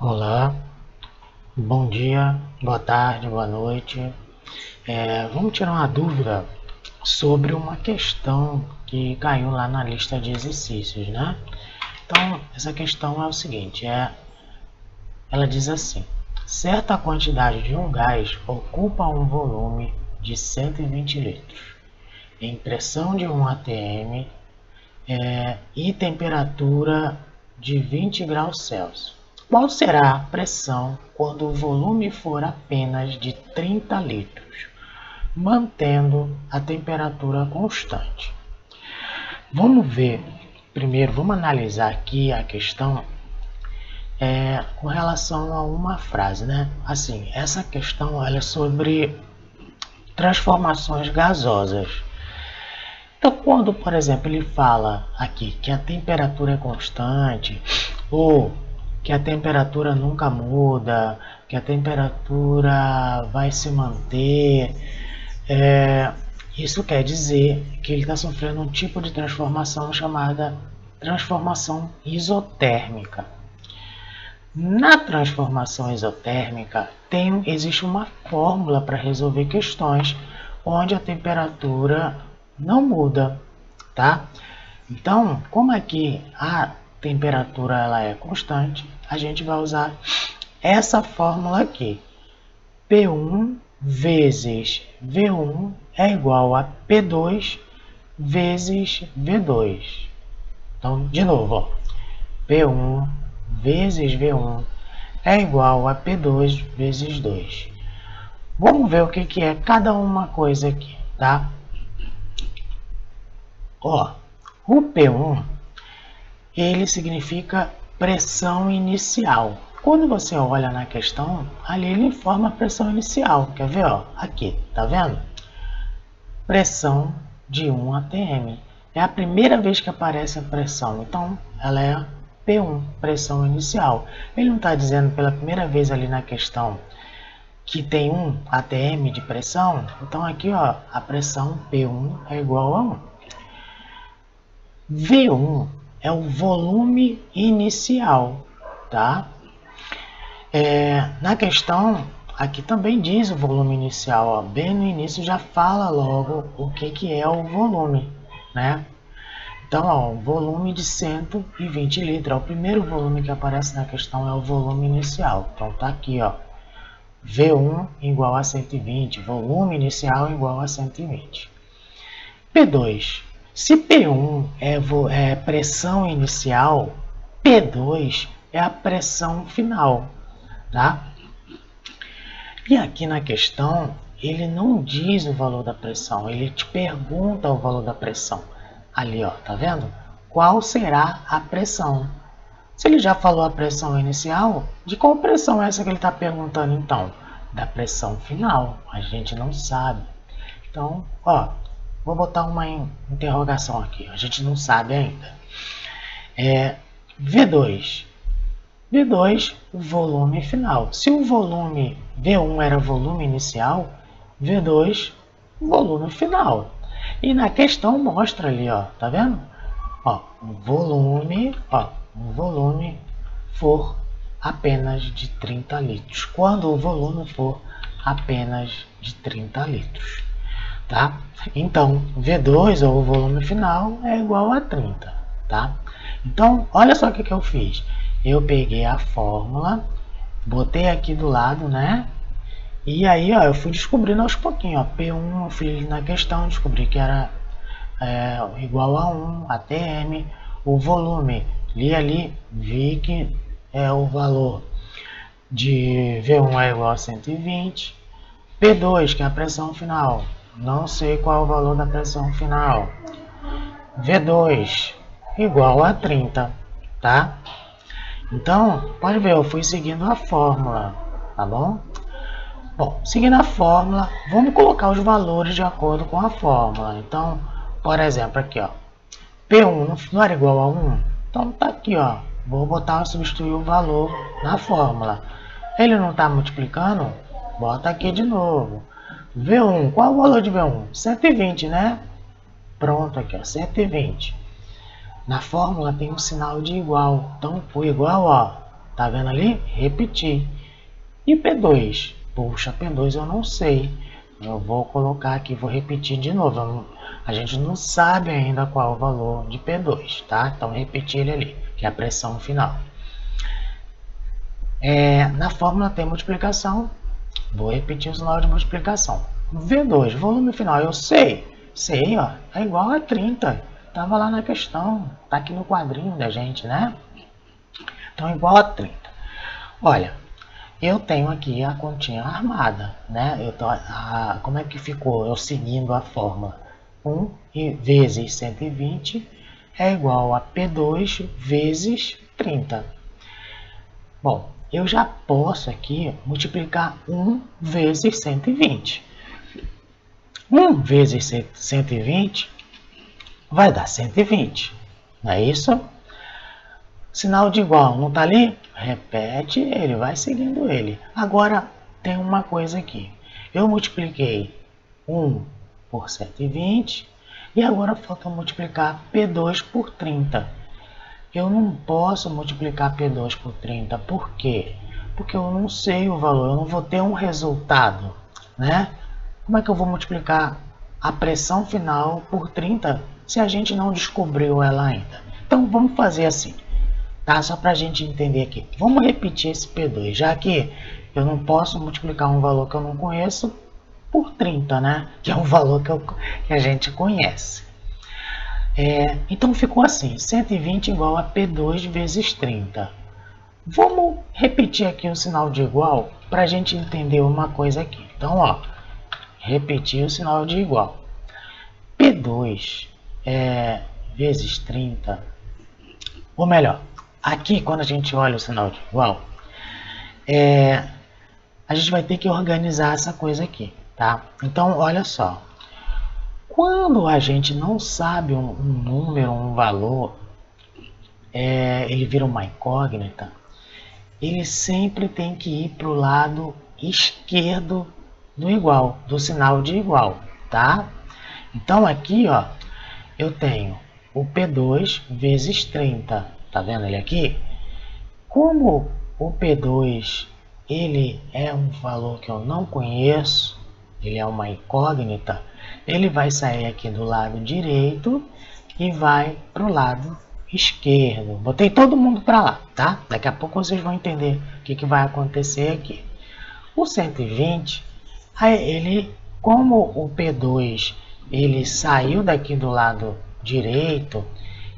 Olá, bom dia, boa tarde, boa noite. Vamos tirar uma dúvida sobre uma questão que caiu lá na lista de exercícios, né? Então, essa questão é o seguinte, ela diz assim: certa quantidade de um gás ocupa um volume de 120 litros, em pressão de 1 atm e temperatura de 20 graus Celsius. Qual será a pressão quando o volume for apenas de 30 litros, mantendo a temperatura constante? Vamos ver, primeiro, vamos analisar aqui a questão com relação a uma frase, né? Assim, essa questão ela é sobre transformações gasosas. Então, quando, por exemplo, ele fala aqui que a temperatura é constante, ou que a temperatura nunca muda, que a temperatura vai se manter, isso quer dizer que ele está sofrendo um tipo de transformação chamada transformação isotérmica. Na transformação isotérmica, existe uma fórmula para resolver questões onde a temperatura não muda, tá? Então, como aqui a temperatura ela é constante, a gente vai usar essa fórmula aqui. P1 vezes V1 é igual a P2 vezes V2. Então, de novo, ó, P1 vezes V1 é igual a P2 vezes 2. Vamos ver o que é cada uma coisa aqui, tá? Ó, o P1 ele significa pressão inicial. Quando você olha na questão, ali ele informa a pressão inicial. Quer ver? Ó, aqui, tá vendo? Pressão de 1 atm. É a primeira vez que aparece a pressão, então ela é P1, pressão inicial. Ele não está dizendo pela primeira vez ali na questão que tem 1 atm de pressão, então aqui ó, a pressão P1 é igual a 1. V1 é o volume inicial, tá? Na questão, aqui também diz o volume inicial, ó, bem no início já fala logo o que é o volume, né? Então, ó, o volume de 120 litros, o primeiro volume que aparece na questão é o volume inicial. Então, tá aqui, ó, V1 igual a 120, volume inicial igual a 120. P2. Se P1 é pressão inicial, P2 é a pressão final, tá? E aqui na questão, ele não diz o valor da pressão, ele te pergunta o valor da pressão. Ali, ó, tá vendo? Qual será a pressão? Se ele já falou a pressão inicial, de qual pressão é essa que ele está perguntando então? Da pressão final, a gente não sabe. Então, ó, vou botar uma interrogação aqui, a gente não sabe ainda. V2. V2, volume final. Se o volume V1 era volume inicial, V2, volume final. E na questão mostra ali, ó, tá vendo? Ó, o volume for apenas de 30 litros. Quando o volume for apenas de 30 litros. Tá? Então, V2, ou o volume final, é igual a 30. Tá? Então, olha só o que eu fiz. Eu peguei a fórmula, botei aqui do lado, né? E aí, ó, eu fui descobrindo aos pouquinhos. Ó, P1 eu fui na questão, descobri que era igual a 1 atm. O volume, li ali, vi que o valor de V1 é igual a 120. P2, que é a pressão final, não sei qual é o valor da pressão final. V2 igual a 30, tá? Então, pode ver, eu fui seguindo a fórmula, tá bom? Bom, seguindo a fórmula, vamos colocar os valores de acordo com a fórmula. Então, por exemplo, aqui, ó, P1 não era igual a 1? Então, tá aqui, ó, vou botar, substituir o valor na fórmula. Ele não está multiplicando? Bota aqui de novo. V1, qual é o valor de V1? 120, né? Pronto, aqui, ó, 120. Na fórmula tem um sinal de igual. Então, por igual, ó, Tá vendo ali? Repetir. E P2? Puxa, P2 eu não sei. Eu vou colocar aqui, vou repetir de novo. A gente não sabe ainda qual é o valor de P2, tá? Então, repetir ele ali, que é a pressão final. Na fórmula tem multiplicação. Vou repetir o sinal de multiplicação. V2, volume final, eu sei, ó, é igual a 30. Tava lá na questão, tá aqui no quadrinho da gente, né? Então, é igual a 30. Olha, eu tenho aqui a continha armada, né? Como é que ficou? Eu seguindo a fórmula 1 vezes 120 é igual a P2 vezes 30. Bom, eu já posso aqui multiplicar 1 vezes 120. 1 vezes 120 vai dar 120, não é isso? Sinal de igual, não está ali? Repete ele, vai seguindo ele. Agora, tem uma coisa aqui. Eu multipliquei 1 por 120 e agora falta multiplicar P2 por 30. Eu não posso multiplicar P2 por 30. Por quê? Porque eu não sei o valor, eu não vou ter um resultado, né? Como é que eu vou multiplicar a pressão final por 30 se a gente não descobriu ela ainda? Então, vamos fazer assim. Tá? Só para a gente entender aqui. Vamos repetir esse P2, já que eu não posso multiplicar um valor que eu não conheço por 30, né? Que é um valor que a gente conhece. Então ficou assim, 120 igual a P2 vezes 30. Vamos repetir aqui o sinal de igual para a gente entender uma coisa aqui. Então, ó, repetir o sinal de igual. P2 vezes 30, ou melhor, aqui, quando a gente olha o sinal de igual, a gente vai ter que organizar essa coisa aqui, tá? Então, olha só. Quando a gente não sabe um número, um valor, ele vira uma incógnita, ele sempre tem que ir para o lado esquerdo do igual, do sinal de igual, tá? Então, aqui, ó, eu tenho o P2 vezes 30. Tá vendo ele aqui? Como o P2 ele é um valor que eu não conheço, ele é uma incógnita, ele vai sair aqui do lado direito e vai para o lado esquerdo. Botei todo mundo para lá, tá? Daqui a pouco vocês vão entender o que vai acontecer aqui. O 120, como o P2 ele saiu daqui do lado direito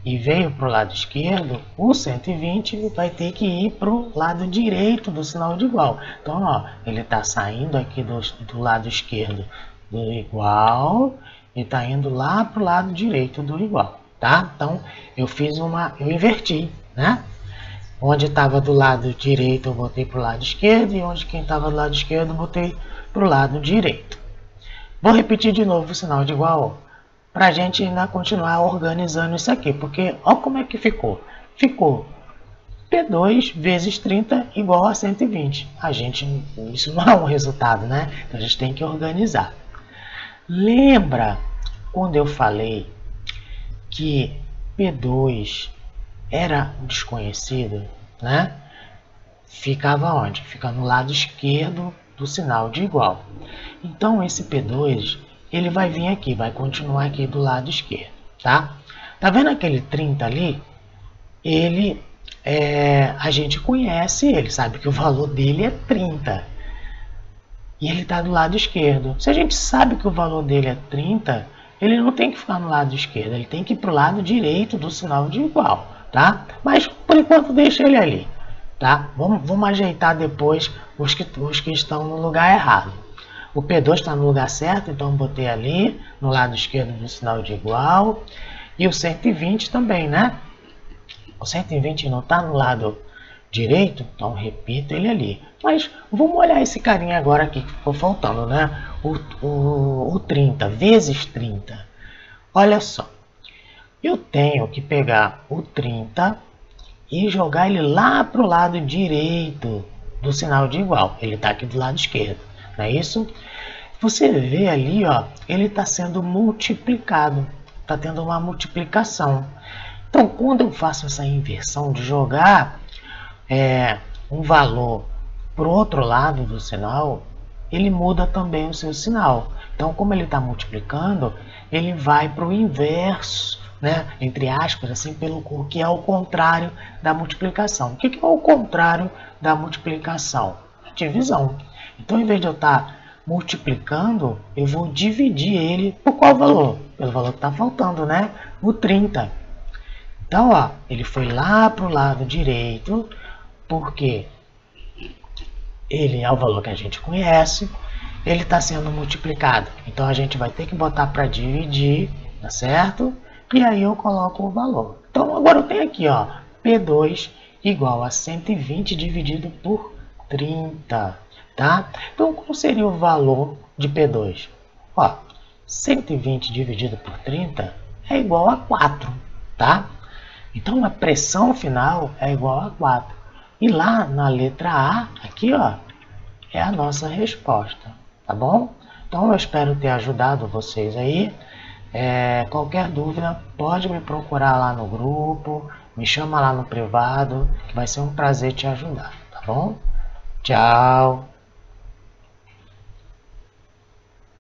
e veio para o lado esquerdo, o 120 vai ter que ir para o lado direito do sinal de igual. Então, ó, ele está saindo aqui do lado esquerdo do igual e está indo lá para o lado direito do igual, tá? Então, eu inverti, né? Onde estava do lado direito, eu botei para o lado esquerdo, e onde quem estava do lado esquerdo, eu botei para o lado direito. Vou repetir de novo o sinal de igual, para a gente ainda continuar organizando isso aqui, porque olha como é que ficou. Ficou P2 vezes 30 igual a 120. Isso não é um resultado, né? Então a gente tem que organizar. Lembra quando eu falei que P2 era desconhecido, né? Ficava onde? Fica no lado esquerdo do sinal de igual. Então esse P2 ele vai vir aqui, vai continuar aqui do lado esquerdo, tá? Tá vendo aquele 30 ali? Ele, a gente conhece ele, sabe que o valor dele é 30. E ele está do lado esquerdo. Se a gente sabe que o valor dele é 30, ele não tem que ficar no lado esquerdo, ele tem que ir para o lado direito do sinal de igual, tá? Mas, por enquanto, deixa ele ali, tá? Vamos ajeitar depois os que estão no lugar errado. O P2 está no lugar certo, então botei ali, no lado esquerdo do sinal de igual. E o 120 também, né? O 120 não está no lado direito, então repito ele ali. Mas vamos olhar esse carinha agora aqui que ficou faltando, né? O 30 vezes 30. Olha só, eu tenho que pegar o 30 e jogar ele lá para o lado direito do sinal de igual. Ele está aqui do lado esquerdo, não é isso? Você vê ali, ó, ele está sendo multiplicado, está tendo uma multiplicação. Então, quando eu faço essa inversão de jogar um valor para o outro lado do sinal, ele muda também o seu sinal. Então, como ele está multiplicando, ele vai para o inverso, né? Entre aspas, assim, pelo que é o contrário da multiplicação. O que é o contrário da multiplicação? Divisão. Então, em vez de eu estar multiplicando, eu vou dividir ele por qual valor? Pelo valor que está faltando, né? O 30. Então, ó, ele foi lá para o lado direito, porque ele é o valor que a gente conhece, ele está sendo multiplicado. Então, a gente vai ter que botar para dividir, tá certo? E aí eu coloco o valor. Então, agora eu tenho aqui, ó, P2 igual a 120 dividido por 30, tá? Então, qual seria o valor de P2? Ó, 120 dividido por 30 é igual a 4, tá? Então, a pressão final é igual a 4. E lá na letra A, aqui, ó, é a nossa resposta, tá bom? Então, eu espero ter ajudado vocês aí. Qualquer dúvida, pode me procurar lá no grupo, me chama lá no privado, que vai ser um prazer te ajudar, tá bom? Tchau!